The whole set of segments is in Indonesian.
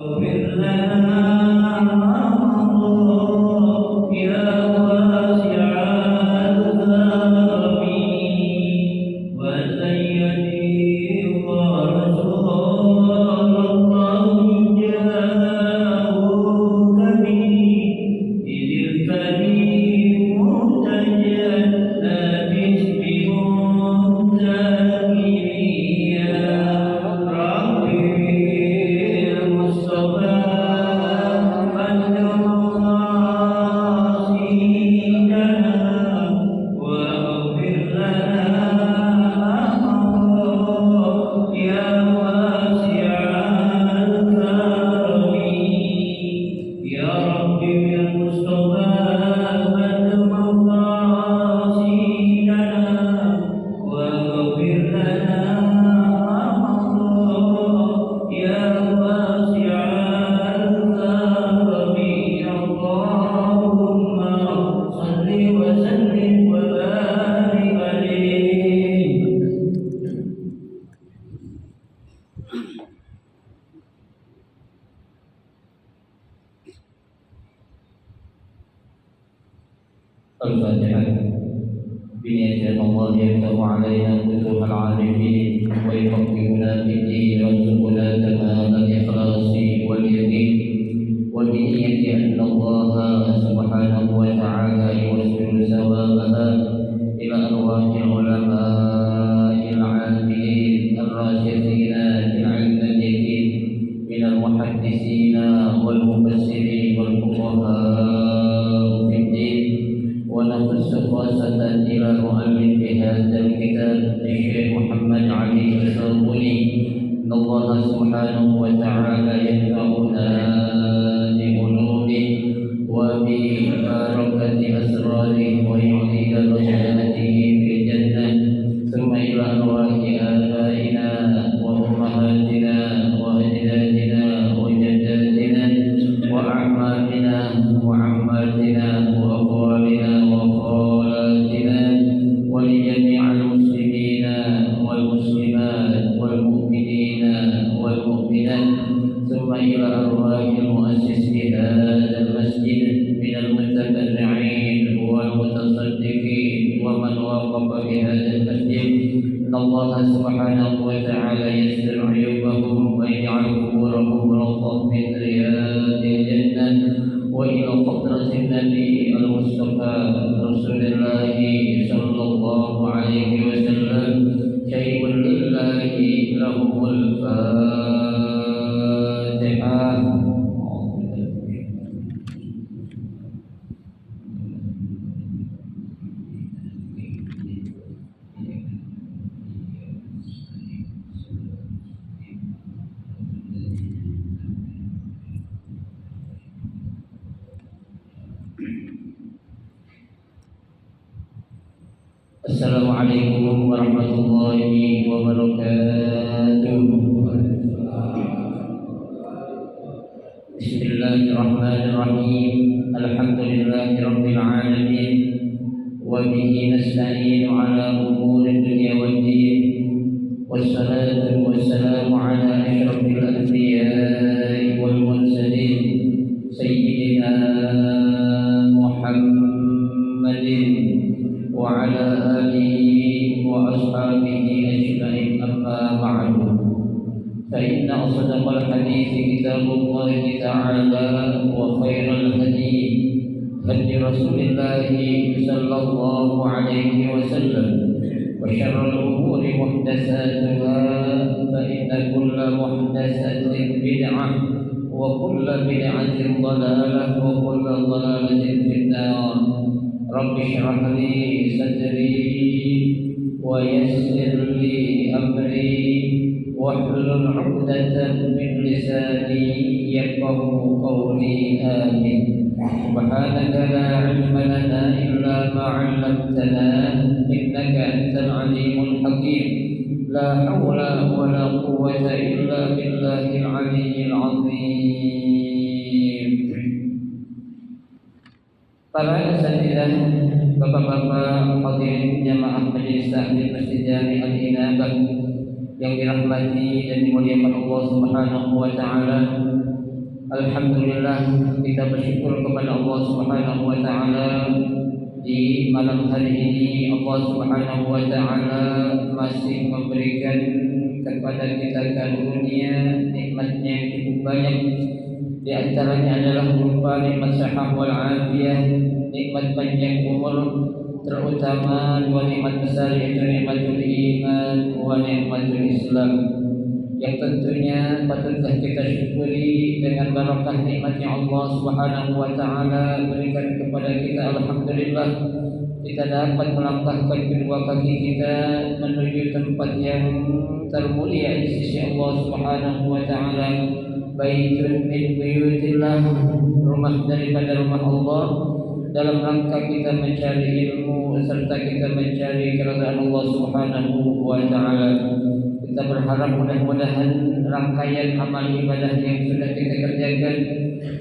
اغفر لنا ما مضى يا واسع الكرم وسيدي ورسول الله جاءوك به إذ الكريم تجلى باسم منتهي يا ربي المصطفى الفاتحة بنية الله يفتح علينا فتوح العارفين ويفقهنا في الدين ويرزقنا تمام الإخلاص واليقين وبنية أن الله سبحانه وتعالى يوصل ثوابها إلى أرواح العلماء العاملين الراشدين بالعلم اليقين من المحدثين والمفسرين والفقهاء في الدين. ونخص خاصة إلى مؤلف هذا الكتاب الشيخ محمد علي الصابوني إن الله سبحانه وتعالى ينفعنا بعلومه وببركة أسراره ويعطي درجاته في الجنة. ثم إلى أرواح آبائنا وأمهاتنا وأجدادنا وجداتنا وأعمامنا وعماتنا وأخوالنا وخالاتنا ولجميع المسلمين والمسلمات والمؤمنين والمؤمنات. ثم إلى أرواح المؤسس هذا المسجد من المتبرعين والمتصدقين ومن وقف بهذا المسجد. إن الله سبحانه وتعالى يستر عيوبهم ويجعل قبورهم روضة من رياض الجنة وإلى حضرة النبي المصطفى رسول الله صلى الله عليه وسلم شيء لله لهم الفاتحة. Assalamualaikum warahmatullahi wabarakatuh. Bismillahirrahmanirrahim. Alhamdulillahi rabbil alamin. Wa bihi nasta'inu ala umuri dunya waddin. Wassalatu wassalamu ala asyrafil anbiya'i wal mursalin sayyidina Muhammadin wa ala alihi wa ashabihi ajma'in. Amma ba'du, fa inna asdaqal hadithi kitabullahi ta'ala wa khairal hadi hadi rasulillahi sallallahu alaihi wasallam wa syarrul umuri muhdatsatuha fa inna kulla muhdatsatin bid'ah wa kulla bid'atin dhalalah wa kulla dhalalatin finnar. Rabbi shrah li sadri wa yassir li amri wahlul 'uqdatam min lisani yafqahu qawli. Amin. Subhanaka la 'ilma lana illa ma 'allamtana innaka antal 'alimul hakim. La haula wa la quwwata illa billahil 'aliyyil 'azim. Para asatidzah, bapak-bapak hadirin jamaah majelis taklim Masjid Jami Al-Inabah yang dirahmati dan dimuliakan Allah Subhanahu wa taala. Alhamdulillah, kita bersyukur kepada Allah Subhanahu wa taala di malam hari ini. Allah Subhanahu wa taala masih memberikan kepada kita karunia nikmatnya yang cukup banyak. Di antaranya adalah berupa nikmat sehat wal afiyah, nikmat panjang umur, terutama dua nikmat besar yaitu nikmatul iman wa nikmatul Islam, yang tentunya patutlah kita syukuri dengan barakah nikmat yang Allah Subhanahu wa taala berikan kepada kita. Alhamdulillah, kita dapat melangkahkan kedua kaki kita menuju tempat yang termulia di sisi Allah Subhanahu wa taala. Baitun min buyutillah, rumah daripada rumah Allah, dalam rangka kita mencari ilmu serta kita mencari kerajaan Allah Subhanahu wa taala. Kita berharap mudah-mudahan rangkaian amal ibadah yang sudah kita kerjakan,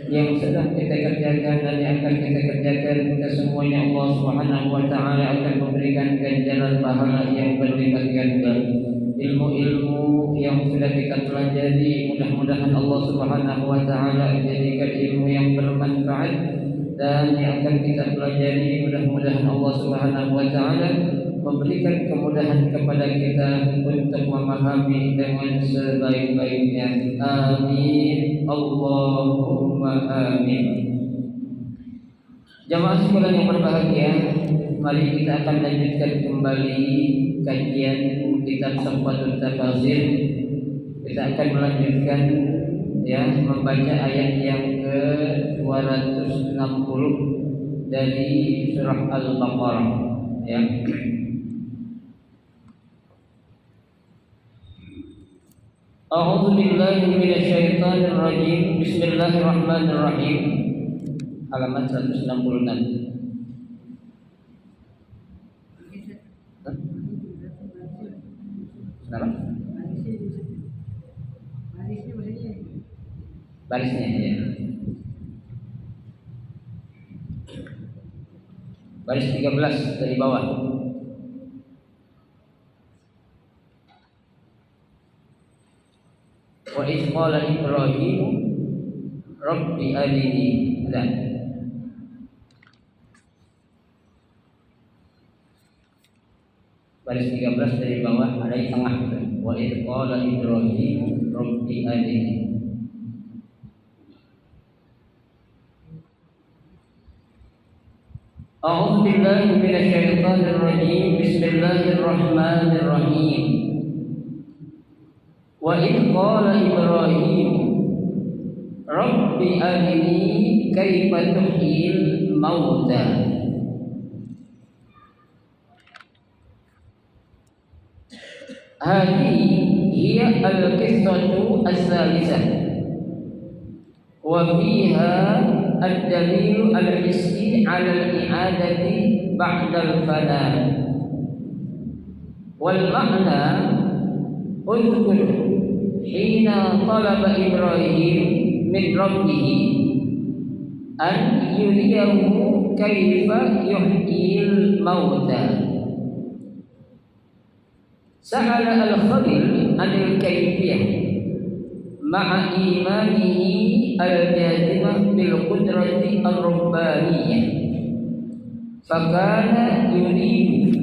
yang sedang kita kerjakan dan yang akan kita kerjakan, kesemuanya Allah Subhanahu wa taala akan memberikan ganjaran pahala yang berlipat ganda. Ilmu-ilmu yang sudah kita pelajari, mudah-mudahan Allah Subhanahu wa taala menjadikan ilmu yang bermanfaat, dan yang akan kita pelajari mudah-mudahan Allah Subhanahu wa taala memberikan kemudahan kepada kita untuk memahami dengan sebaik-baiknya. Amin. Allahumma amin. Jamaah sekalian yang berbahagia, mari kita akan lanjutkan kembali kajian kitab Safwatul Tafasir. Kita akan melanjutkan membaca ayat yang ke-260 dari surah Al-Baqarah A'udzu billahi minasyaitonir rajim. Bismillahirrahmanirrahim. Halaman 166. Kenapa? Barisnya ya. Baris 13 dari bawah. Wa idh qala Ibrahim Rabbi arini. Baris 13 dari bawah, ada di tengah. Wa idh qala Ibrahim Rabbi arini. A'udzu billahi minasyaitonir rajim. Bismillahirrahmanirrahim. Wa idh qala Ibrahim Rabbi arini kaifa tuhyil mauta. Hadhihi hiya al-qissatu as-salisah wa fiha ad-dalil al-hissi 'ala al-i'adati ba'da al-fana wal ma'na udhkur hina talaba Ibrahim min rabbih an yuriyahu kaifa yuhyil mauta. Sa'ala al-Khalil anil kayfiyah ma'a imanihi al-jazimah bil qudrati ar-rabbaniyah. Fakana yurid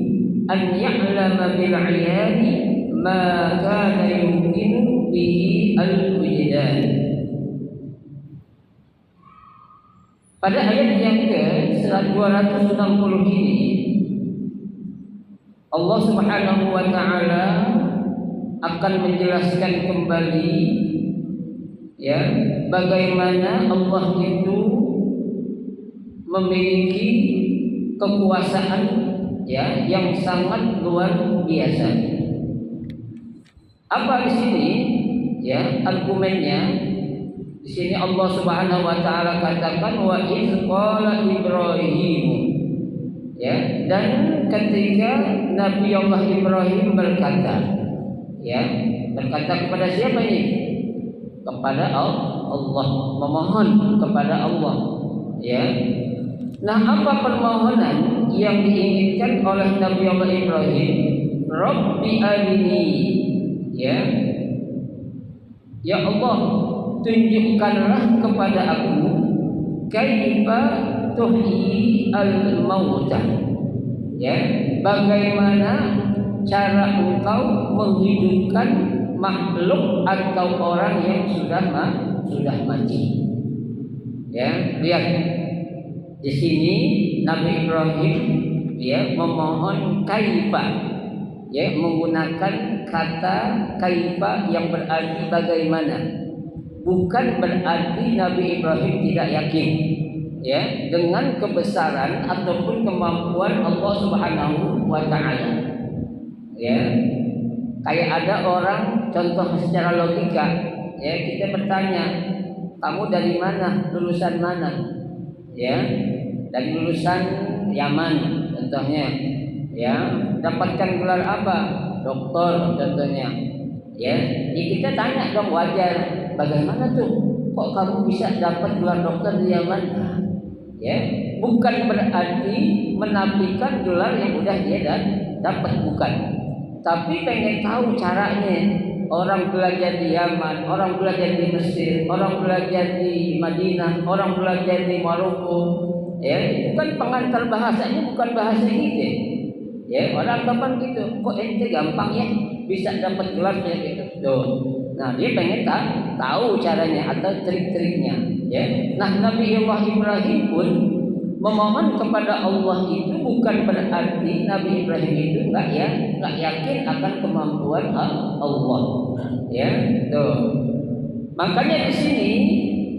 an ya'lama bil 'ayani ma kana yumkinu bihi al-wujdan. Pada ayat yang ke-260 ini Allah Subhanahu wa taala akan menjelaskan kembali bagaimana Allah itu memiliki kekuasaan yang sangat luar biasa. Apa di sini argumennya? Di sini Allah Subhanahu wa taala katakan wa idz qala Ibrahim, dan ketika Nabi Allah Ibrahim berkata kepada siapa ini? Kepada Allah, memohon kepada Allah. Nah, apa permohonan yang diinginkan oleh Nabi Allah Ibrahim? Rabbi arini, ya Allah, tunjukkanlah kepada aku kaifa tuhyi al-mauta, ya, bagaimana cara engkau menghidupkan makhluk atau orang yang sudah mati. Ya, lihat di sini Nabi Ibrahim ya memohon kaifa, ya, menggunakan kata kaifa yang berarti bagaimana. Bukan berarti Nabi Ibrahim tidak yakin, ya, dengan kebesaran ataupun kemampuan Allah Subhanahu wa taala. Ya. Kayak ada orang, contoh secara logika, ya, kita bertanya, kamu dari mana, lulusan mana? Ya, dari lulusan Yaman contohnya. Ya, dapatkan gelar apa? Doktor contohnya. Ya, kita tanya dong, wajar. Bagaimana tuh? Kok kamu bisa dapat gelar dokter di Yaman? Ya, bukan berarti menafikan gelar yang udah dia dapat, bukan. Tapi pengen tahu caranya. Orang belajar di Yaman, orang belajar di Mesir, orang belajar di Madinah, orang belajar di Maroko. Ya, itu kan pengantar bahasanya bukan bahasa kita. Ya, orang kapan gitu, kok ente gampang ya bisa dapat gelarnya gitu. Tuh. Nah, dia pengen tahu caranya atau trik-triknya. Ya. Nah, Nabi Ibrahim pun memohon kepada Allah itu bukan berarti Nabi Ibrahim itu nggak yakin akan kemampuan Allah. Ya, tuh. Makanya di sini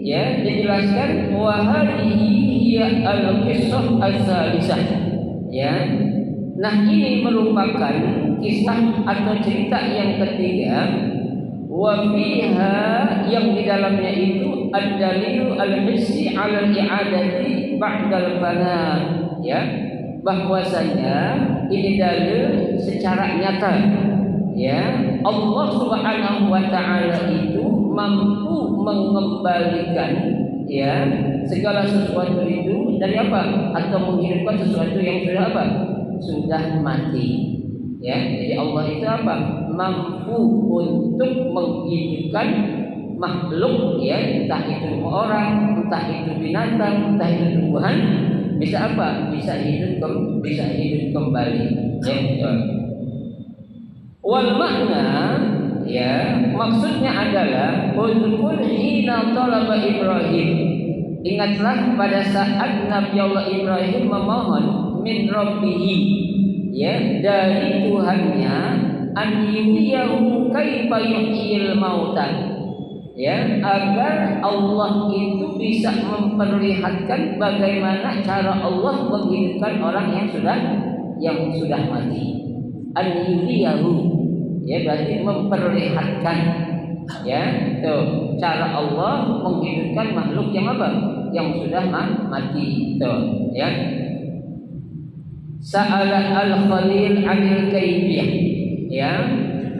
ya dijelaskan wa hadhihi hiya al-qissah as-salisah. Ya. Nah, ini merupakan kisah atau cerita yang ketiga. Wa fiha, yang di dalamnya itu ad-dalil al-hissi 'ala al-i'adati ba'dal fana, ya, bahwasanya ini dalil secara nyata, ya, Allah Subhanahu wa taala itu mampu mengembalikan, ya, segala sesuatu itu dari apa? Atau menghidupkan sesuatu yang sudah apa? Sudah mati. Ya, jadi Allah itu apa? Mampu untuk menghidupkan makhluk, ya, entah itu orang, entah itu binatang, entah itu tumbuhan, bisa apa? Bisa hidup kembali. Ya, wal makna, ya, maksudnya adalah uzkur hina talaba Ibrahim. Ingatlah pada saat Nabi Allah Ibrahim memohon min rabbihi, ya, dari Tuhannya, an yuriyahu kaifa yuhyil mautan, ya, agar Allah itu bisa memperlihatkan bagaimana cara Allah menghidupkan orang yang sudah mati. An yuriyahu, ya, berarti memperlihatkan, ya, tuh, cara Allah menghidupkan makhluk yang apa? Yang sudah mati, tuh, ya. Sa'ala al-Khalil 'anil kaifiyah, ya,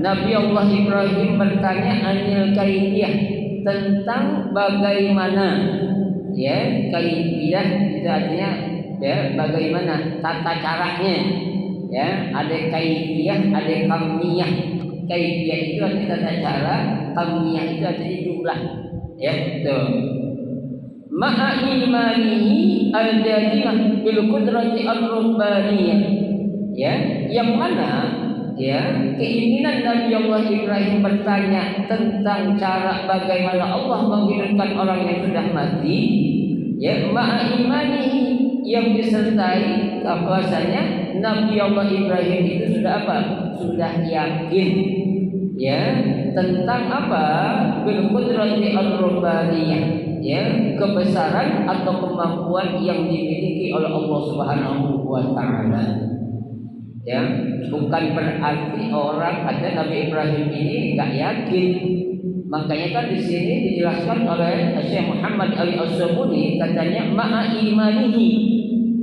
Nabi Allah Ibrahim bertanya anil kaifiyah, tentang bagaimana, ya, kaifiyah itu artinya, ya, bagaimana tata caranya, ya, ada kaifiyah, ada kamiyah. Kaifiyah itu artinya tata cara, kamiyah itu artinya jumlah, ya, tuh. Ma'a imanihi al-jazimah bil qudrati ar-rabbaniyah, ya, yang mana, ya, keinginan Nabi Allah Ibrahim bertanya tentang cara bagaimana Allah menghidupkan orang yang sudah mati, ya, ma'a imanihi, yang disertai bahwasanya Nabi Allah Ibrahim itu sudah apa? Sudah yakin, ya, tentang apa? Bil qudrati ar-rabbaniyah, ya, kebesaran atau kemampuan yang dimiliki oleh Allah Subhanahu wa taala. Ya, bukan berarti orang kata Nabi Ibrahim ini enggak yakin. Makanya kan di sini dijelaskan oleh Syekh Muhammad Ali As-Sabuni, katanya ma'a imanihi,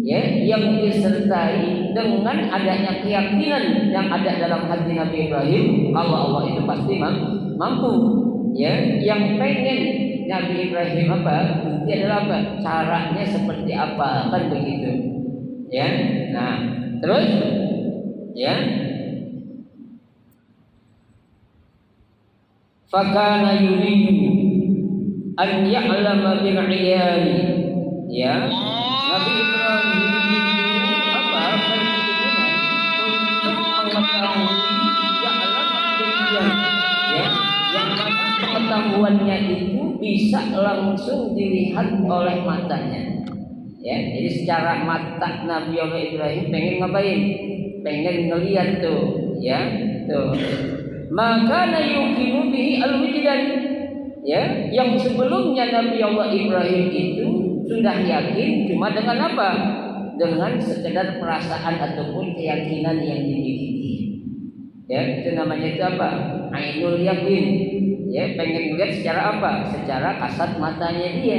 ya, yang disertai dengan adanya keyakinan yang ada dalam hati Nabi Ibrahim kalau Allah itu pasti mampu, ya. Yang pengen Nabi Ibrahim apa? Bukti adalah apa? Caranya seperti apa, kan begitu, ya. Nah, terus, ya, fakana yuridu, an ya'lama bil 'iyani. Ya, Nabi Ibrahim itu apa? Berkeinginan untuk mengetahui ya'lama bil 'iyani. Ya, yang mana pengetahuannya itu bisa langsung dilihat oleh matanya. Ya, jadi secara mata Nabi Allah Ibrahim pengen ngapain? Pengen ngelihat tuh, ya, tuh. Maka yuqinu bihi al-wijdan. Ya, yang sebelumnya Nabi Allah Ibrahim itu sudah yakin cuma dengan apa? Dengan sekedar perasaan ataupun keyakinan yang dimiliki. Ya, itu namanya itu apa? Ainul yakin. Ya, pengen lihat secara apa? Secara kasat matanya dia.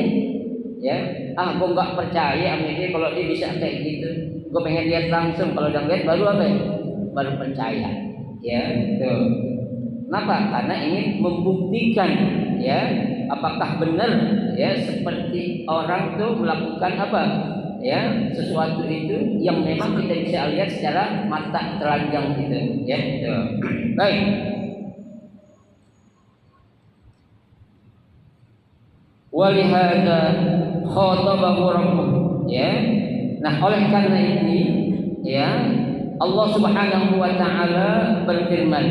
Ya, gue nggak percaya sama dia kalau dia bisa kayak gitu. Gue pengen lihat langsung. Kalau udah lihat baru apa? Baru percaya. Ya, tuh. Kenapa? Karena ingin membuktikan, ya, apakah benar, ya, seperti orang tuh melakukan apa, ya, sesuatu itu yang memang kita bisa lihat secara mata telanjang gitu, ya. Tuh. Baik. Walihada khatabahu rabbuh, ya. Nah, oleh karena ini, ya, Allah Subhanahu wa taala berfirman,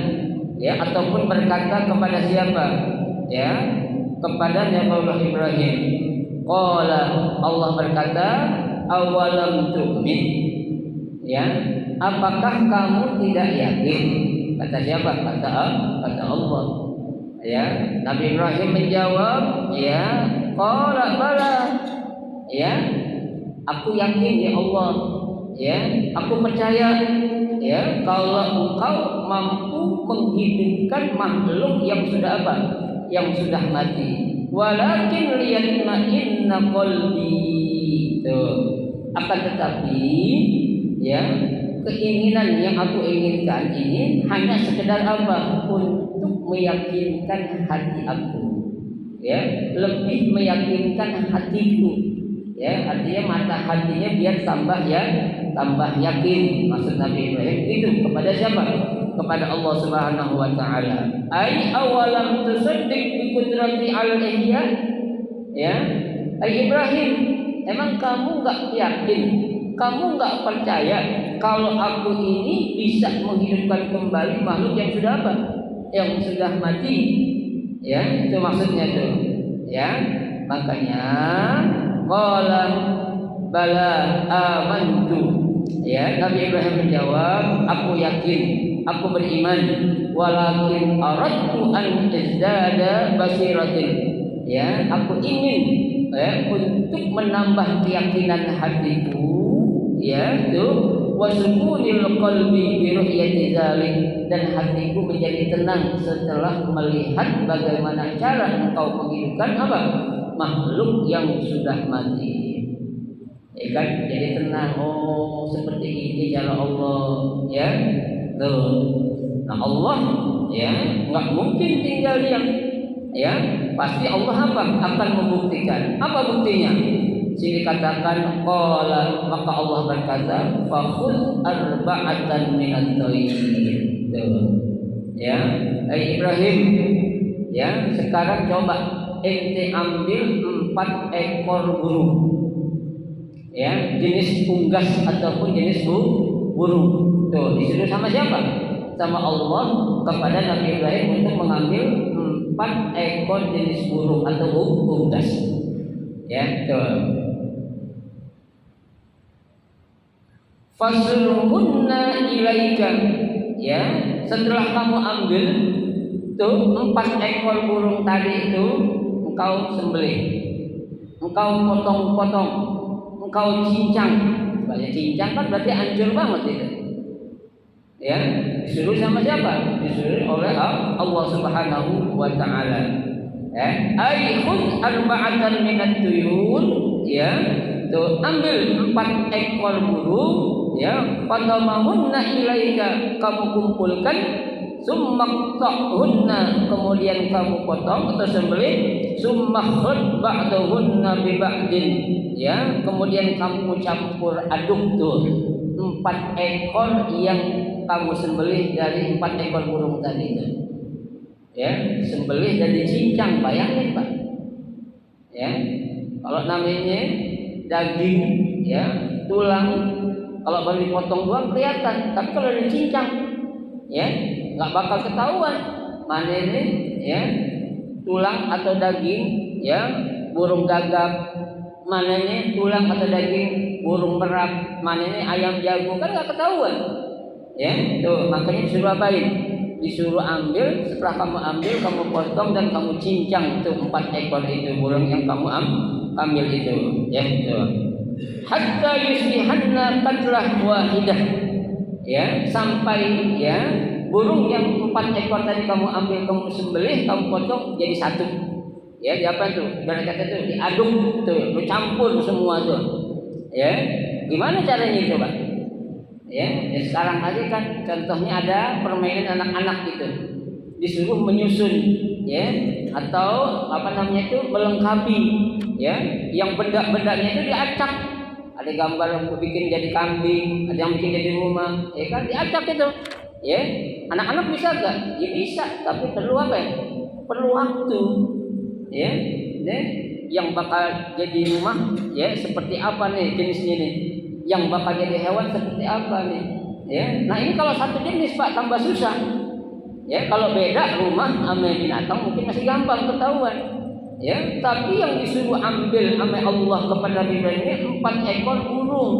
ya, ataupun berkata kepada siapa? Ya, kepada Nabi Allah Ibrahim. Qala, Allah berkata, awalam tu'min. Ya, apakah kamu tidak yakin? Kata siapa? Kata Allah. Ya, Nabi Ibrahim menjawab, ya, qala bala. Ya, aku yakin ya Allah. Ya, aku percaya, ya, kalau engkau mampu menghidupkan makhluk yang sudah apa? Yang sudah mati. Walakin liyatma'inna qalbi. Tuh. Akan tetapi, ya, keinginan yang aku inginkan ini hanya sekedar apa? Untuk meyakinkan hati aku, ya, lebih meyakinkan hatiku, ya, artinya mata hatinya biar tambah, ya, tambah yakin. Maksud Nabi Ibrahim itu kepada siapa? Kepada Allah Subhanahu wa taala. Ai awalam tusaddiq bi qudrati al-ihya. Ya, ai Ibrahim, emang kamu enggak yakin? Kamu enggak percaya kalau aku ini bisa menghidupkan kembali makhluk yang sudah apa? Yang sudah mati. Ya, itu maksudnya tuh. Ya, makanya qala bala amantu. Ya, Nabi Ibrahim menjawab, aku yakin, aku beriman, walakin aradtu an izdada basiratin. Ya, aku ingin, ya, untuk menambah keyakinan hatiku, ya, itu wasukunil qalbi bi ru'yati dzalik, dan hatiku menjadi tenang setelah melihat bagaimana cara engkau menghidupkan apa? Makhluk yang sudah mati. Ya kan, jadi tenang. Oh, seperti ini cara Allah, ya. Tuh. Nah, Allah, ya, nggak mungkin tinggal diam. Ya, pasti Allah apa? Akan membuktikan. Apa buktinya? Sini katakan qala, maka Allah berkata, fakhudh arba'atan minat tayr. Ya, Ibrahim, ya, sekarang coba ente ambil 4 ekor burung. Ya, jenis unggas ataupun jenis burung. Tuh, disuruh sama siapa? Sama Allah kepada Nabi Ibrahim untuk mengambil 4 ekor jenis burung atau unggas. Ya, tuh. Fasruhunna ilaika. Ya, setelah kamu ambil tuh 4 ekor burung tadi itu, engkau sembelih. Engkau potong-potong. Engkau cincang. Banyak cincang kan berarti hancur banget itu. Ya, disuruh sama siapa? Disuruh oleh Allah Subhanahu wa taala. Ya, ai khudh arba'atan minat tuyul, ya. Tuh, ambil 4 ekor burung, ya, fadamahunna ilaika, kamu kumpulkan, summaqtahunna, kemudian kamu potong atau sembelih, summakhud ba'dahunna bi ba'din, ya, kemudian kamu campur aduk tuh 4 ekor yang kamu sembelih dari 4 ekor burung tadi itu. Ya, sembelih dan dicincang, bayangin Pak. Ya, kalau namanya daging, ya, tulang, kalau baru dipotong doang kelihatan, tapi kalau dicincang, ya, nggak bakal ketahuan mana ini, ya, tulang atau daging, ya, burung gagak, mana ini tulang atau daging burung merak, mana ini ayam jago, kan nggak ketahuan, ya. Tuh makanya disuruh apain? Disuruh ambil, setelah kamu ambil, kamu potong dan kamu cincang tuh 4 ekor itu burung yang kamu ambil itu, ya. Tuh. Hatta yusbihanna qatlah wahidah, ya, sampai, ya, burung yang 4 ekor tadi kamu ambil, kamu sembelih, kamu potong jadi satu. Ya, di apa tuh? Ibarat kata tuh diaduk tuh, lu campur semua tuh. Ya. Gimana caranya itu, Pak? Ya, sekarang aja kan contohnya ada permainan anak-anak gitu. Disuruh menyusun, ya, atau apa namanya itu melengkapi, ya. Yang benda-bendanya itu diacak. Ada gambar yang bikin jadi kambing, ada yang bikin jadi rumah, ya kan diacak itu. Ya, anak-anak bisa gak? Ya bisa, tapi perlu apa ya? Perlu waktu. Ya, yang bakal jadi rumah, ya, seperti apa nih jenisnya nih? Yang bakal jadi hewan seperti apa nih? Ya, nah ini kalau satu jenis Pak tambah susah. Ya, kalau beda rumah sama binatang mungkin masih gampang ketahuan. Ya, tapi yang disuruh ambil sama Allah kepada Ibrahim 4 ekor burung.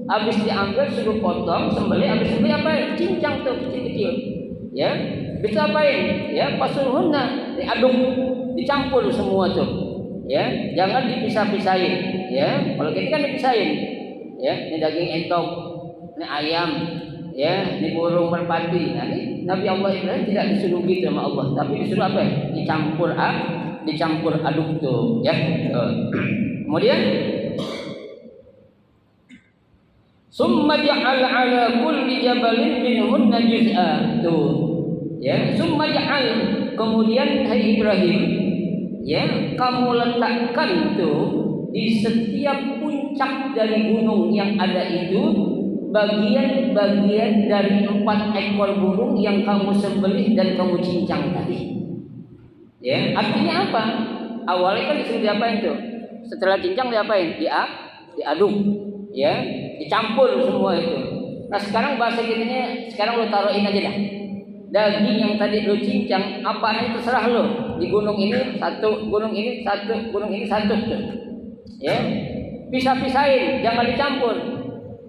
Habis diambil suruh potong, sembelih, habis sembelih apa? Cincang tuh kecil-kecil. Ya, bisa apain? Ya, pasuruhna diaduk, dicampur semua tuh. Ya, jangan dipisah-pisahin. Ya, kalau kita kan dipisahin. Ya, ini daging entok, ini ayam, ya, ini burung merpati. Nah, ini Nabi Allah Ibrahim tidak disuruh gitu sama Allah, tapi disuruh apa? Dicampur aduk tuh, ya. Kemudian summa ja'al 'ala kulli jabalin minhunna juz'a tuh. Ya, summa ja'al, kemudian hai Ibrahim, ya, kamu letakkan tuh di setiap puncak dari gunung yang ada itu bagian-bagian dari 4 ekor burung yang kamu sembelih dan kamu cincang tadi. Ya, artinya apa? Awalnya kan disuruh diapain tuh? Setelah cincang diapain? Diaduk, ya, dicampur semua itu. Nah sekarang bahasa kitanya, sekarang lo taruhin aja dah. Daging yang tadi lo cincang, apanya terserah lo. Di gunung ini satu, gunung ini satu, gunung ini satu tuh. Ya, pisah-pisahin, jangan dicampur.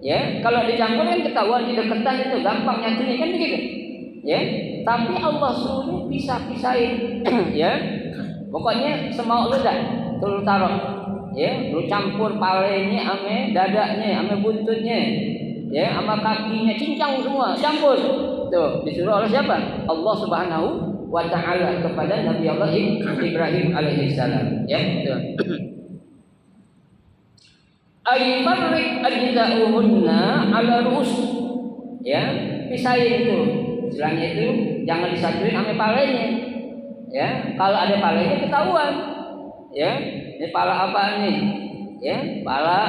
Ya, kalau dicampur kan ketahuan di deketan itu gampang nyatunya kan begitu. Ya, tapi Allah suruh pisah-pisahin. Ya, pokoknya semau lu dah, lu taruh. Ya, lu campur palenya ame dadanya, ame buntutnya. Ya, sama kakinya, cincang semua, campur. Tuh, disuruh oleh siapa? Allah Subhanahu wa taala kepada Nabi Allah Ibrahim alaihissalam. Ya, tuh. Ay farriq ajza'uhunna 'ala ru'us. Ya, pisahin itu. Istilahnya itu jangan disatuin sama palanya. Ya, kalau ada palanya ketahuan. Ya, ini pala apa nih? Ya, pala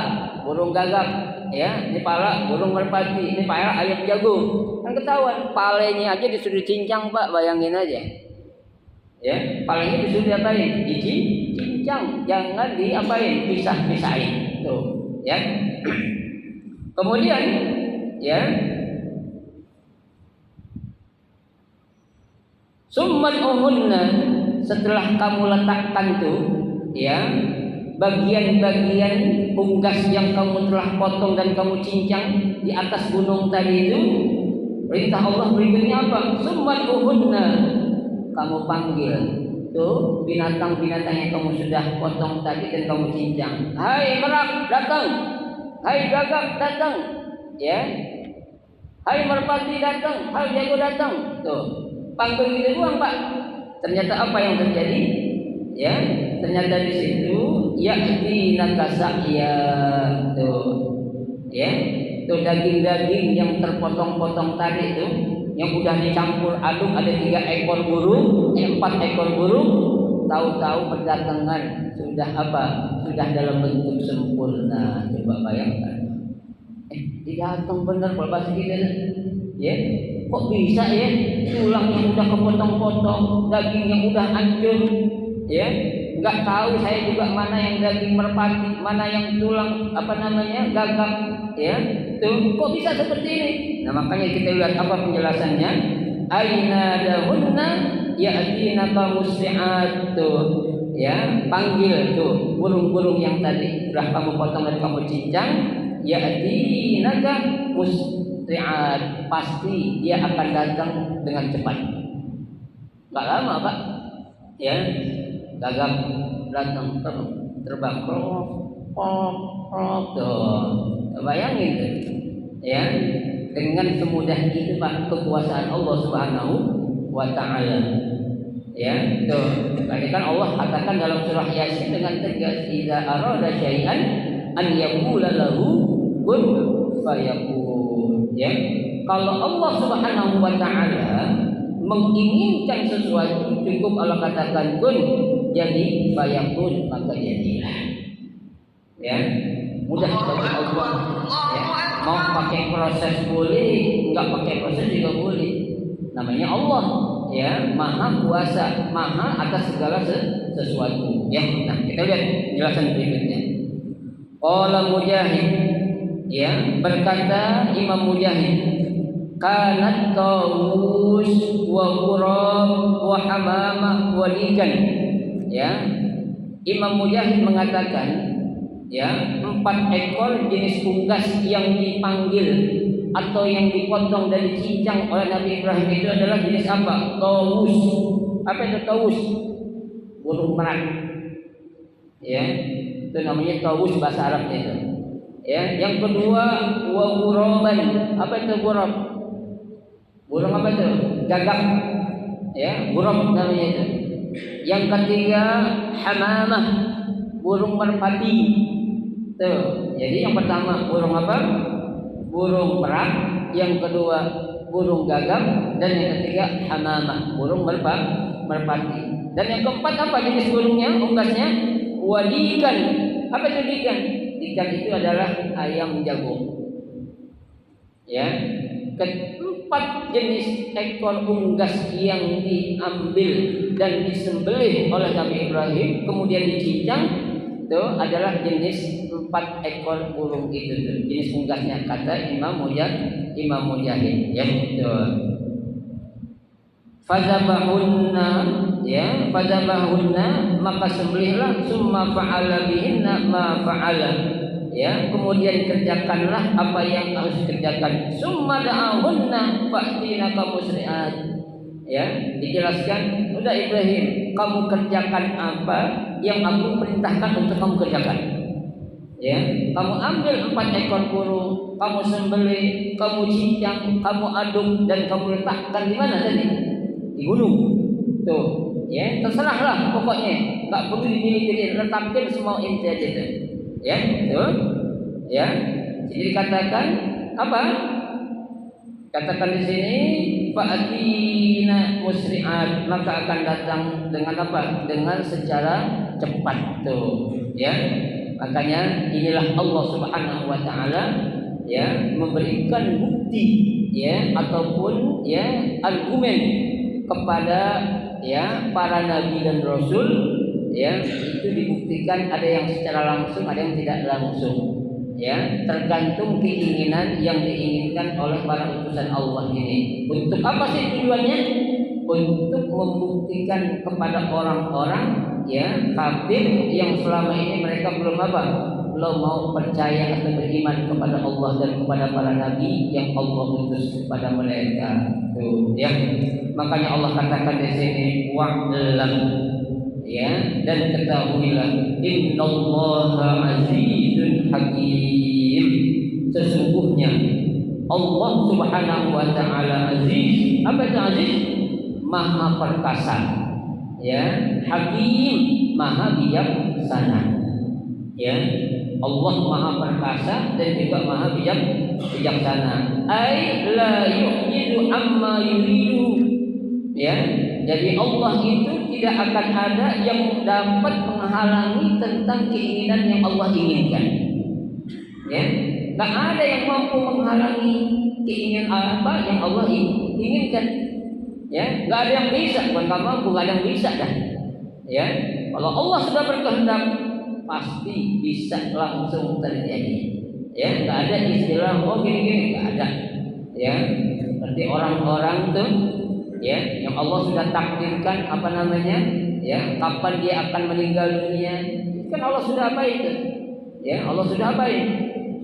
burung gagak. Ya, ini pala burung merpati, ini pala ayam jago. Kan ketahuan. Palanya aja disuruh cincang, Pak, bayangin aja. Ya, palanya disuruh diapain? Cincang, jangan diapain? Pisah-pisahin. Tuh. Ya, kemudian, ya, summat uhunna, setelah kamu letakkan tuh, ya, bagian-bagian unggas yang kamu telah potong dan kamu cincang di atas gunung tadi itu, perintah Allah berikutnya apa? Summat uhunna, kamu panggil tuh binatang-binatang yang kamu sudah potong tadi dan kamu cincang. Hai merak, datang. Hai gagak, datang. Ya. Hai merpati, datang. Hai jago, datang. Tuh, panggil itu doang, Pak. Ternyata apa yang terjadi? Ya, ternyata di situ ya'ti nakasaya. Tuh. Ya. Tuh daging-daging yang terpotong-potong tadi itu, yang udah dicampur aduk, ada 3 ekor burung, 4 ekor burung, tahu-tahu berdatangan sudah apa? Sudah dalam bentuk sempurna. Coba bayangkan. Datang benar kalau bahasa kita. Ya, kok bisa ya? Tulang yang udah kepotong-potong, daging yang udah hancur, ya, nggak tahu saya juga mana yang daging merpati, mana yang tulang gagak, ya. Tuh, kok bisa seperti ini? Nah, makanya kita lihat apa penjelasannya. Aina dahunna ya'tina kamusli'at, tuh, ya, panggil tuh burung-burung yang tadi sudah kamu potong dan kamu cincang, ya'tina musli'at, pasti dia akan datang dengan cepat. Nggak lama, Pak. Ya, gagak datang terbang tuh. Bayangin tuh. Ya, dengan semudah itu Pak kekuasaan Allah Subhanahu wa taala. Ya, tuh. Tadi kan Allah katakan dalam surah Yasin dengan tegas, idza arada syai'an an yaqula lahu kun fayakun. Ya. Kalau Allah Subhanahu wa taala menginginkan sesuatu, cukup Allah katakan kun, jadi fayakun, maka jadilah. Ya, mudah bagi Allah. Ya, mau pakai proses boleh, enggak pakai proses juga boleh. Namanya Allah, ya, maha kuasa, maha atas segala sesuatu. Ya, nah kita lihat penjelasan berikutnya. Qala Mujahid, ya, berkata Imam Mujahid, kanat tawus wa qurab wa hamamah wa likan. Ya, Imam Mujahid mengatakan, ya, 4 ekor jenis unggas yang dipanggil atau yang dipotong dan dicincang oleh Nabi Ibrahim itu adalah jenis apa? Tawus. Apa itu tawus? Burung merak. Ya, itu namanya tawus bahasa Arabnya itu. Ya, yang kedua wa quraban. Apa itu qurab? Burung apa itu? Gagak. Ya, burung namanya itu. Yang ketiga hamamah, burung merpati. Tuh. Jadi yang pertama burung apa? Burung merak, yang kedua burung gagak, dan yang ketiga hamamah, burung merpati. Dan yang keempat apa jenis burungnya? Unggasnya wadikan. Apa itu dikan? Dikan itu adalah ayam jago. Ya. Keempat jenis ekor unggas yang diambil dan disembelih oleh Nabi Ibrahim kemudian dicincang itu adalah jenis 4 ekor burung itu tuh, jenis unggasnya kata Imam Mujahid, ya, itu. Fazabahunna, ya, fazabahunna, maka sembelihlah, summa fa'ala bihinna ma fa'ala. Ya, kemudian kerjakanlah apa yang harus dikerjakan. Summa da'ahunna fa'tina kamusri'at. Ya, dijelaskan, udah Ibrahim, kamu kerjakan apa yang aku perintahkan untuk kamu kerjakan. Ya, kamu ambil 4 ekor burung, kamu sembelih, kamu cincang, kamu aduk, dan kamu letakkan di mana tadi? Di gunung. Tuh, ya, terserahlah pokoknya, nggak perlu dipilih-pilih, letakin semua inti aja tuh. Ya, betul. Ya. Jadi dikatakan apa? Katakan di sini fa'atina musri'at, maka akan datang dengan apa? Dengan secara cepat tuh. Ya. Makanya inilah Allah Subhanahu wa taala, ya, memberikan bukti, ya, ataupun, ya, argumen kepada, ya, para nabi dan rasul. Ya, itu dibuktikan ada yang secara langsung, ada yang tidak langsung. Ya, tergantung keinginan yang diinginkan oleh para utusan Allah ini. Untuk apa sih tujuannya? Untuk membuktikan kepada orang-orang, ya, kafir yang selama ini mereka belum mau percaya atau beriman kepada Allah dan kepada para nabi yang Allah utus kepada mereka. Tuh, ya. Makanya Allah katakan di sini wa'lam, ya, dan ketahuilah innallaha azizun hakim, sesungguhnya Allah Subhanahu wa taala aziz. Apa itu aziz? Maha perkasa, ya, hakim, maha bijaksana. Ya, Allah maha perkasa dan juga maha bijaksana. Ai la yu'jizu amma yuridu. Ya, jadi Allah itu tidak akan ada yang dapat menghalangi tentang keinginan yang Allah inginkan. Ya, nggak ada yang mampu menghalangi keinginan apa yang Allah inginkan. Ya, nggak ada yang bisa, bukan kamu mampu, nggak ada yang bisa dah. Ya, Kalau Allah sudah berkehendak pasti bisa langsung terjadi. Ya, nggak ada istilah oh gini-gini, nggak ada. Ya, seperti orang-orang tuh, ya, yang Allah sudah takdirkan apa namanya, ya, kapan dia akan meninggal dunia, kan Allah sudah apa itu? Ya, Allah sudah apa itu?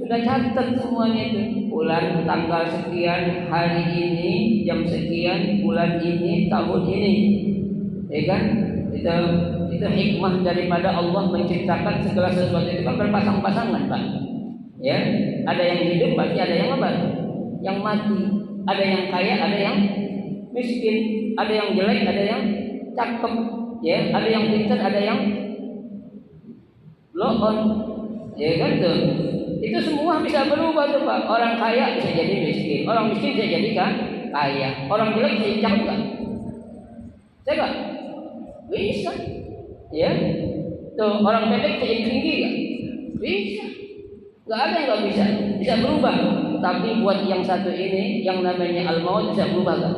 Sudah catat semuanya itu. Bulan tanggal sekian, hari ini, jam sekian, bulan ini, tahun ini. Ya kan? Itu hikmah daripada Allah menciptakan segala sesuatu itu kan berpasang-pasangan, Pak. Ya, ada yang hidup pasti ada yang apa? Yang mati. Ada yang kaya, ada yang miskin, ada yang jelek, ada yang cakep, ya, ada yang pintar, ada yang loon. Ya kan tuh. Itu semua bisa berubah tuh, Pak. Orang kaya bisa jadi miskin, orang miskin bisa jadi kaya, orang jelek bisa jadi cakep kan? Saya enggak? Bisa. Ya. Tuh, orang pendek bisa jadi tinggi kan? Bisa. Enggak ada yang enggak bisa. Bisa berubah. Tapi buat yang satu ini, yang namanya al-maut bisa berubah kan?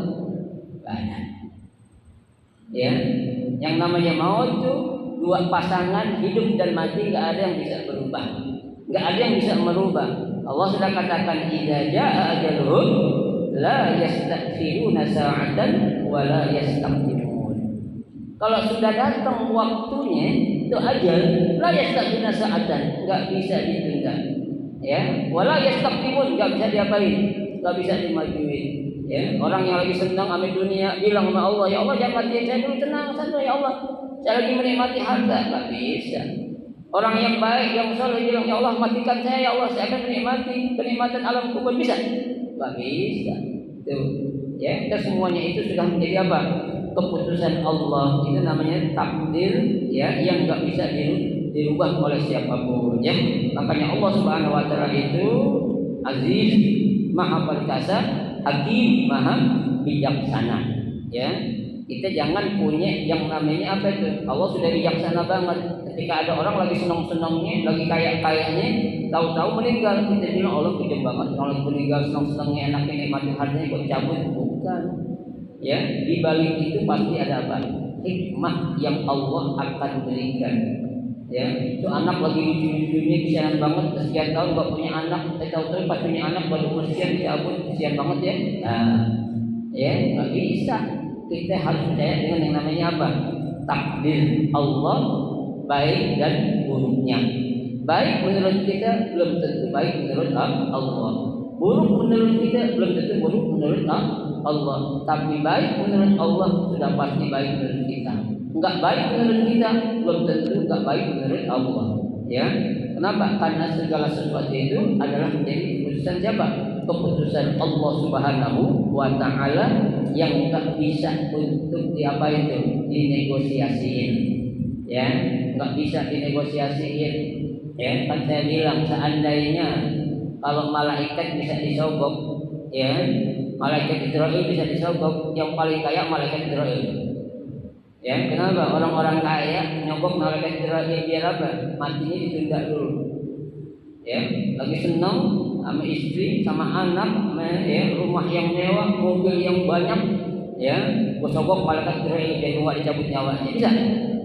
Enggak ada. Ya. Yang namanya maut tuh dua pasangan hidup dan mati, enggak ada yang bisa berubah. Enggak ada yang bisa merubah. Allah sudah katakan idza jaa ajaluhum la yastakhiruna sa'atan wa la yastaqdimun. Kalau sudah datang waktunya itu ajal, la yastakhiruna sa'atan, enggak bisa ditunda. Ya, wa la yastaqdimun, enggak bisa diapain, enggak bisa dimajuin. Ya, orang yang lagi senang sama dunia bilang sama Allah, ya Allah jangan matiin saya dulu, tenang saja ya Allah. Saya lagi menikmati harta, enggak bisa. Orang yang baik, yang soleh bilang, ya Allah matikan saya, ya Allah saya akan menikmati kenikmatan alam kubur, bisa? Gak bisa. Tuh, ya, kita semuanya itu sudah menjadi apa? Keputusan Allah. Itu namanya takdir, ya, yang gak bisa dirubah oleh siapapun. Ya, makanya Allah Subhanahu Wa Taala itu Aziz, Maha Perkasa, Hakim, Maha Bijaksana. Ya, kita jangan punya yang namanya apa itu? Allah sudah bijaksana banget. Ketika ada orang lagi senang-senangnya, lagi kaya-kayanya, tahu-tahu meninggal, kita bilang Allah kejam banget. Kalau lagi meninggal senang-senangnya, enaknya nikmatin hartanya kok cabut, bukan. Ya, di balik itu pasti ada apa? Hikmah yang Allah akan berikan. Ya, itu anak lagi lucu-lucunya, kesian banget, sekian tahun nggak punya anak, tahu-tahu pas punya anak baru umur sekian cabut, kesian banget ya. Nah, ya nggak bisa. Kita harus percaya dengan yang namanya apa? Takdir Allah. Baik dan buruknya. Baik menurut kita belum tentu baik menurut Allah. Buruk menurut kita belum tentu buruk menurut Allah. Tapi baik menurut Allah sudah pasti baik menurut kita. Enggak baik menurut kita belum tentu enggak baik menurut Allah. Ya. Kenapa? Karena segala sesuatu itu adalah menjadi keputusan siapa? Keputusan Allah Subhanahu Wa Taala yang enggak bisa untuk diapain itu? Dinegosiasiin. Ya, nggak bisa dinegosiasiin. Ya, kan saya bilang seandainya kalau malaikat bisa disogok, ya, malaikat Israel bisa disogok, yang paling kaya malaikat Israel. Ya, kenapa? Orang-orang kaya nyogok malaikat Israel biar apa? Matinya ditunda dulu. Ya, lagi senang sama istri, sama anak, ya, rumah yang mewah, mobil yang banyak, ya, sogok malaikat Israel biar nggak dicabut nyawanya. Bisa?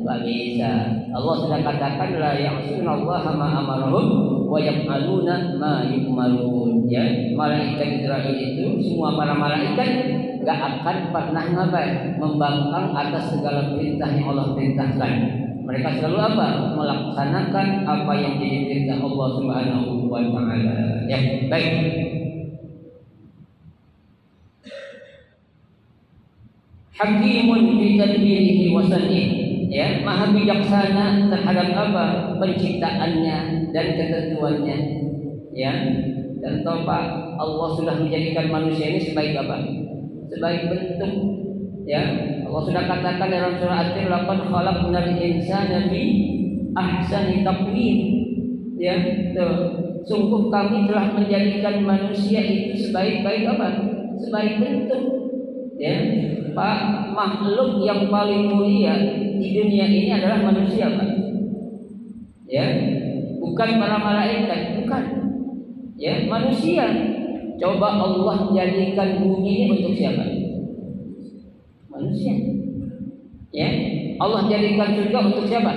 Gak bisa. Allah sudah katakan la ya'sunallaha ma amarahum wa yaf'aluna ma yu'marun. Ya, malaikat Israel itu semua para malaikat enggak akan pernah membangkang atas segala perintah yang Allah perintahkan. Mereka selalu apa? Melaksanakan apa yang jadi perintah Allah Subhanahu Wa Taala. Ya, baik. Hakimun fi tadbirihi wa san'ihi. Ya, maha bijaksana terhadap apa? Penciptaannya dan ketentuannya. Ya, dan tahu Pak, Allah sudah menjadikan manusia ini sebaik apa? Sebaik bentuk. Ya, Allah sudah katakan dalam surah At-Tir, laqad khalaqnal insana fi ahsani taqwim. Ya, tuh. Sungguh kami telah menjadikan manusia itu sebaik-baik apa? Sebaik bentuk. Ya, Pak, makhluk yang paling mulia di dunia ini adalah manusia, Pak. Ya, bukan para malaikat, bukan. Ya, manusia. Coba Allah jadikan bumi ini untuk siapa? Manusia. Ya, Allah jadikan surga untuk siapa?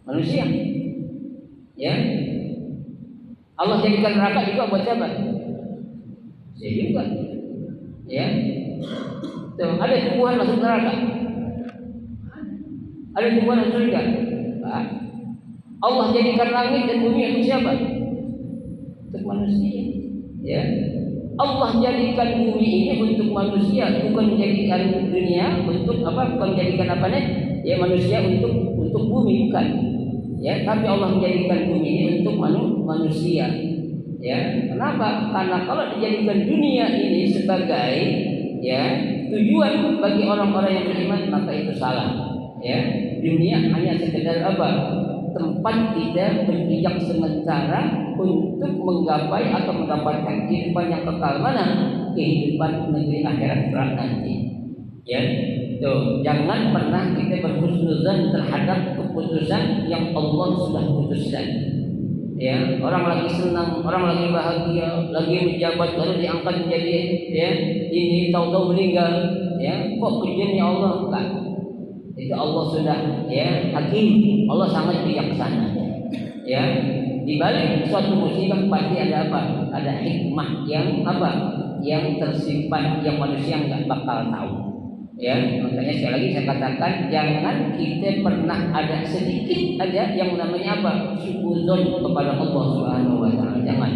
Manusia. Ya. Allah jadikan neraka juga buat siapa? Saya juga. Ya. Tuh, ada tumbuhan masuk neraka. Ada tumbuhan masuk surga. Allah jadikan langit dan bumi untuk siapa? Untuk manusia. Ya. Allah jadikan bumi ini untuk manusia, bukan menjadikan dunia untuk apa? Bukan menjadikan apa nih? Ya manusia untuk bumi bukan. Ya, tapi Allah menjadikan bumi ini untuk manusia. Ya, kenapa? Karena kalau dijadikan dunia ini sebagai ya tujuan bagi orang-orang yang beriman, maka itu salah. Ya, dunia hanya sekedar apa? Tempat kita berpijak sementara untuk menggapai atau mendapatkan kehidupan yang kekal. Mana? Kehidupan negeri akhirat kelak nanti. Ya, tuh jangan pernah kita berhusnuzan terhadap keputusan yang Allah sudah putuskan. Ya, orang lagi senang, orang lagi bahagia, lagi menjabat baru diangkat menjadi ya ini tahu-tahu meninggal. Ya, kok kerjanya Allah enggak? Itu Allah sudah ya hakim, Allah sangat bijaksana. Ya, di balik suatu musibah pasti ada apa? Ada hikmah yang apa? Yang tersimpan yang manusia nggak bakal tahu. Ya, makanya sekali lagi saya katakan jangan kita pernah ada sedikit aja yang namanya apa? Suudzon kepada Allah Subhanahu wa taala. Jangan.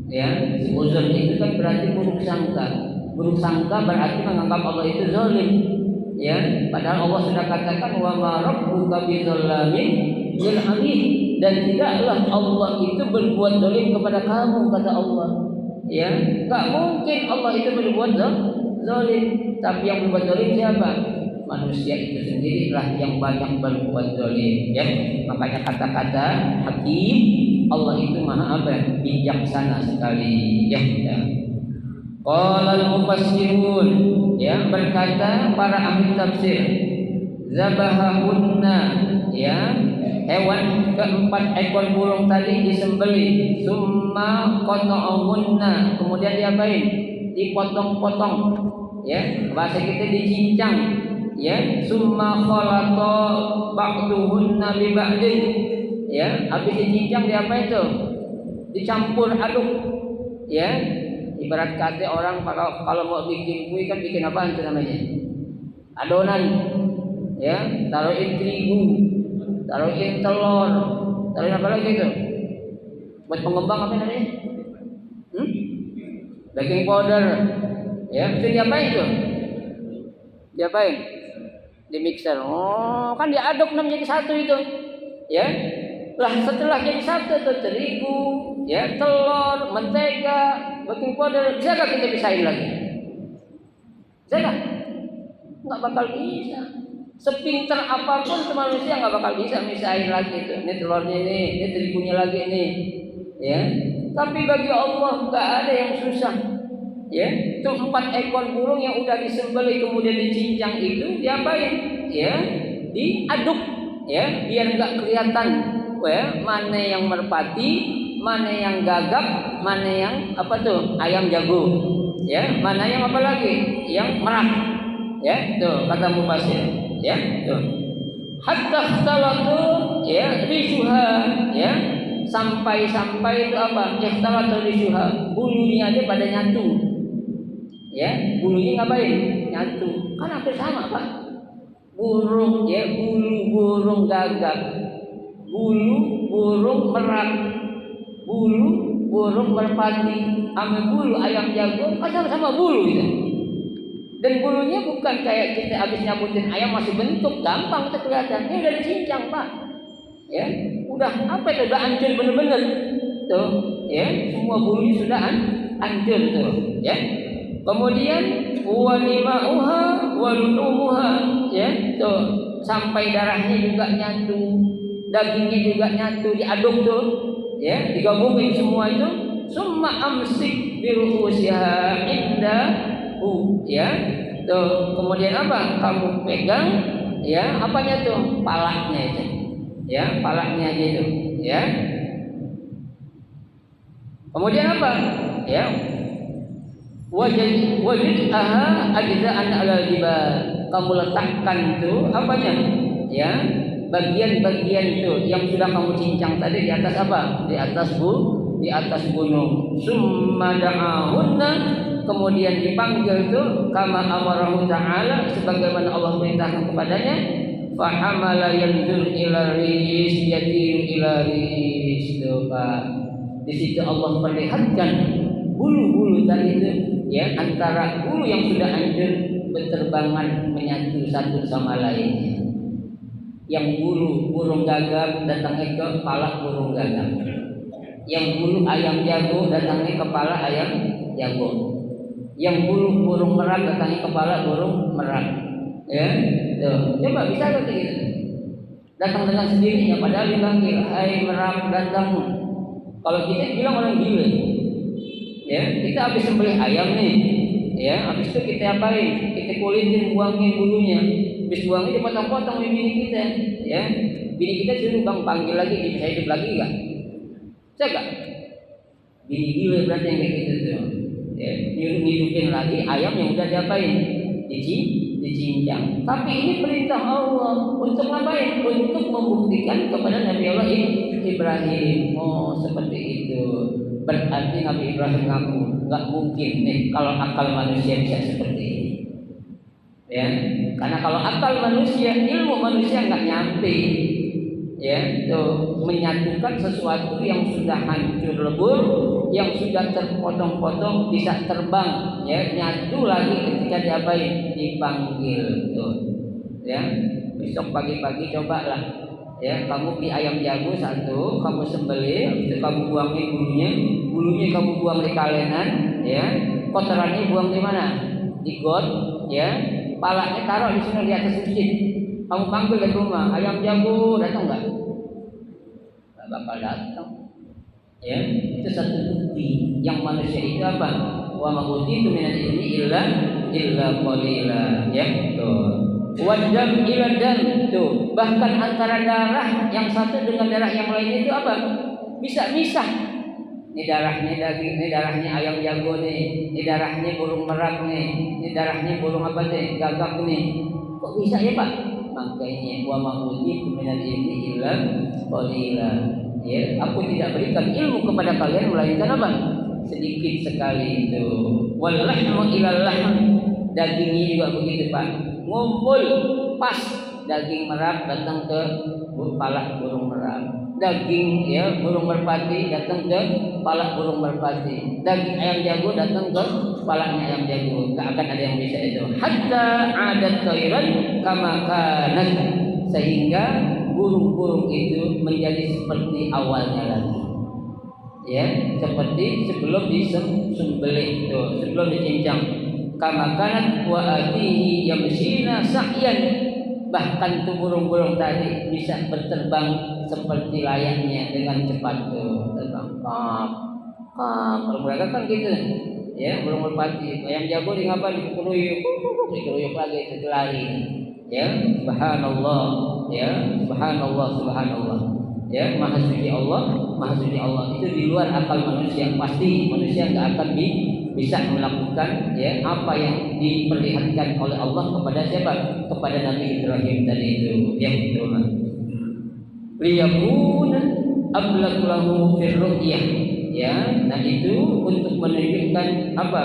Ya, suudzon itu kan berarti buruk sangka. Buruk sangka berarti menganggap Allah itu zalim. Ya, padahal Allah sudah katakan wa ma rabbuka bizallamin lil abid, dan tidaklah Allah itu berbuat zalim kepada kamu, kata Allah. Ya, enggak mungkin Allah itu berbuat zalim, tapi yang berbuat zalim siapa? Manusia itu sendirilah yang banyak berbuat zalim. Ya, makanya kata-kata hakim Allah itu maha apa? Bijaksana sekali. Ya. Qala al-mufassirun, ya berkata para ahli tafsir, zabahahunna, ya hewan keempat ekor burung tadi disembelih, summa qata'ahunna, kemudian diapain? Dipotong-potong, ya bahasa kita dicincang, ya summa khalata ba'duhunna bi ba'din, ya habis dicincang diapain itu? Dicampur aduk, ya. Ibarat kata orang kalau mau bikin kue kan bikin apa itu namanya? Adonan, ya, taruhin terigu, taruhin telur, taruhin apa lagi itu? Buat pengembang apa namanya? Baking powder, ya, itu diapain itu? Diapain? Di mixer. Oh, kan diaduk menjadi satu itu, ya. Lah setelah jadi satu itu terigu, ya, telur, mentega, baking powder, bisa gak kita pisahin lagi? Bisa gak? Nggak bakal bisa. Sepintar apapun manusia nggak bakal bisa misahin lagi itu. Ini telurnya ini terigunya lagi ini, ya. Tapi bagi Allah nggak ada yang susah, ya. Itu 4 ekor burung yang udah disembelih kemudian dicincang itu diapain? Ya, diaduk, ya, biar nggak kelihatan. Well, mana yang merpati, mana yang gagap, mana yang apa tuh ayam jago, ya, mana yang apa lagi yang merak, ya, tuh kata mufassir, ya, tuh hatta ikhtalatu, ya, risuha, ya, sampai itu apa? Ikhtalatu risuha, bulunya aja pada nyatu, ya, bulunya ngapain? Nyatu, kan hampir sama Pak, burung, ya, bulu burung gagap, bulu burung merak, bulu burung merpati, sama bulu ayam jago, kan sama-sama bulu gitu. Dan bulunya bukan kayak kita habis nyabutin ayam masih bentuk, gampang kita kelihatan. Ini udah dicincang Pak, ya, udah apa itu? Udah hancur bener-bener, tuh, ya, semua bulunya sudah hancur tuh, ya. Kemudian walimauha walumuha, ya, tuh, sampai darahnya juga nyatu, dagingnya juga nyatu, diaduk tuh, ya, digabungin semua itu. Summa amsik biru'usiha indahu, ya, tuh, kemudian apa? Kamu pegang, ya, apanya tuh? Palanya itu, ya, palanya aja itu, ya. Kemudian apa? Ya, wajid'aha ajza'an 'alal jibal, kamu letakkan tuh apanya? Ya, bagian-bagian itu yang sudah kamu cincang tadi di atas apa? Di atas gunung. Summa da'ahunna, kemudian dipanggil tuh kama amarahu ta'ala, sebagaimana Allah perintahkan kepadanya. Fahamala yanzur ila ris yatiru ila ris. Di situ Allah perlihatkan bulu-bulu tadi itu, ya, antara bulu yang sudah hancur berterbangan menyatu satu sama lainnya. Yang bulu burung gagak datangnya ke kepala burung gagak. Yang bulu ayam jago datangnya ke kepala ayam jago. Yang bulu burung merak datangnya ke kepala burung merak. Ya, tuh. Coba bisa seperti itu. Datang dengan sendirinya padahal dipanggil, hai merak datang. Kalau kita bilang orang gila. Ya, kita habis sembelih ayam nih. Ya, habis itu kita apain? Kita kulitin, buangin bulunya. Habis buangin dipotong-potong bini kita. Ya, bini kita suruh bang panggil lagi, bisa hidup lagi enggak? Coba. Bini gila berarti yang kayak gitu tuh. Ya, hidupin lagi ayam yang udah diapain? Dicincang. Tapi ini perintah Allah untuk ngapain? Untuk membuktikan kepada Nabi Allah Ibrahim. Oh, seperti itu. Berarti Nabi Ibrahim ngaku nggak mungkin nih kalau akal manusia bisa seperti ini. Ya, karena kalau akal manusia, ilmu manusia nggak nyampe. Ya, tuh menyatukan sesuatu yang sudah hancur lebur, yang sudah terpotong-potong bisa terbang, ya, nyatu lagi ketika diapain? Dipanggil tuh. Ya, besok pagi-pagi cobalah. Ya, kamu beli ayam jago satu, kamu sembelih, itu kamu buangin bulunya kamu buang di kalenan, ya, kotorannya buang di mana? Di got, ya, palanya taruh di sini di atas masjid. Kamu panggil dari rumah, ayam jago datang nggak? Nggak bakal datang. Ya, itu satu bukti yang manusia itu apa? Wa ma utitu minal ilmi illa qalila. Ya, tuh. Wajam ila dam, tuh. Bahkan antara darah yang satu dengan darah yang lain itu apa? Bisa misah. Ini darahnya daging, ini darahnya ayam jago nih, ini darahnya burung merak nih, ini darahnya burung apa nih? Gagak nih. Kok bisa ya Pak? Makanya wa ma utitu minal ilmi illa qalila. Ya, aku tidak berikan ilmu kepada kalian melainkan apa? Sedikit sekali itu. Wal lahmu ilal lahm, dagingnya juga begitu Pak. Ngumpul pas daging merak datang ke kepala burung merak. Daging, ya, burung merpati datang ke kepala burung merpati. Daging ayam jago datang ke kepalanya ayam jago. Tak akan ada yang bisa itu. Hatta adat tayran kama kanat, sehingga burung-burung itu menjadi seperti awalnya lagi. Ya, seperti sebelum disembelih itu, sebelum dicincang. Kama kanat wa atihi yamshina sa'yan. Bahkan tuh burung-burung tadi bisa berterbang seperti layaknya dengan cepat tuh, terbang kap. Kalau mereka kan gitu. Ya, burung merpati, ayam jago di ngapa dikeruyuk lagi itu lari. Ya, subhanallah, ya, subhanallah. Ya, maha suci Allah itu di luar akal manusia. Pasti manusia nggak akan bisa melakukan, ya, apa yang diperlihatkan oleh Allah kepada siapa? Kepada Nabi Ibrahim tadi itu. Yang kedua, liyakun ablaq lahu fir ru'yah. Ya, nah itu untuk menunjukkan apa?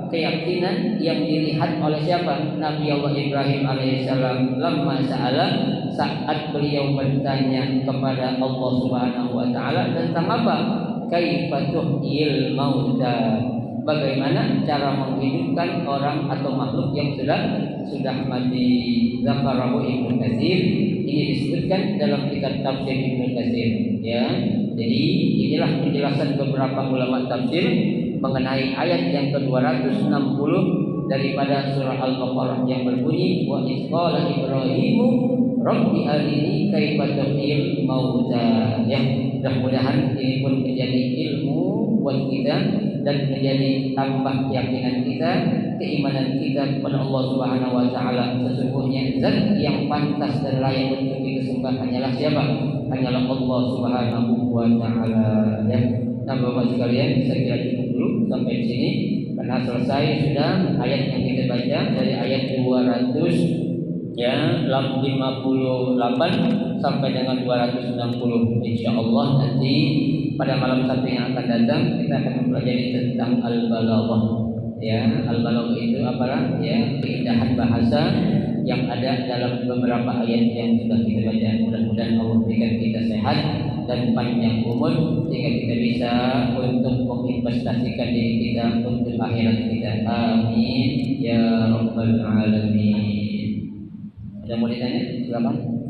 Keyakinan yang dilihat oleh siapa? Nabi Allah Ibrahim alaihissalam. Lamma sa'ala, saat beliau bertanya kepada Allah Subhanahu wa taala tentang apa? Kaifa tuhyil mauta, bagaimana cara menghidupkan orang atau makhluk yang sudah mati. Zakarahu Ibnu Katsir, ini disebutkan dalam kitab tafsir Ibnu Katsir. Ya, jadi inilah penjelasan beberapa ulama tafsir mengenai ayat yang ke-260 daripada surah Al-Baqarah yang berbunyi wa isqala Ibrahimu rabbi arini kaifa tuhyil mauta. Ya, mudah-mudahan ini pun menjadi ilmu buat kita dan menjadi tambah keyakinan kita, keimanan kita kepada Allah Subhanahu wa taala. Sesungguhnya zat yang pantas dan layak untuk disembah hanyalah siapa? Hanyalah Allah Subhanahu wa taala. Ya. Nah, Bapak sekalian, saya kira cukup dulu sampai di sini karena selesai sudah ayat yang kita baca dari ayat 260 ya 58 sampai dengan 260 insyaallah. Nanti pada malam Sabtu yang akan datang kita akan mempelajari tentang al-balaghah. Ya, al-balaghah itu apalah? Ya, keindahan bahasa yang ada dalam beberapa ayat yang sudah kita baca. Mudah-mudahan Allah berikan kita sehat dan panjang umur sehingga kita bisa untuk menginvestasikan diri kita untuk akhirat kita. Amin ya rabbal alamin. Ada mau ditanya? Silakan.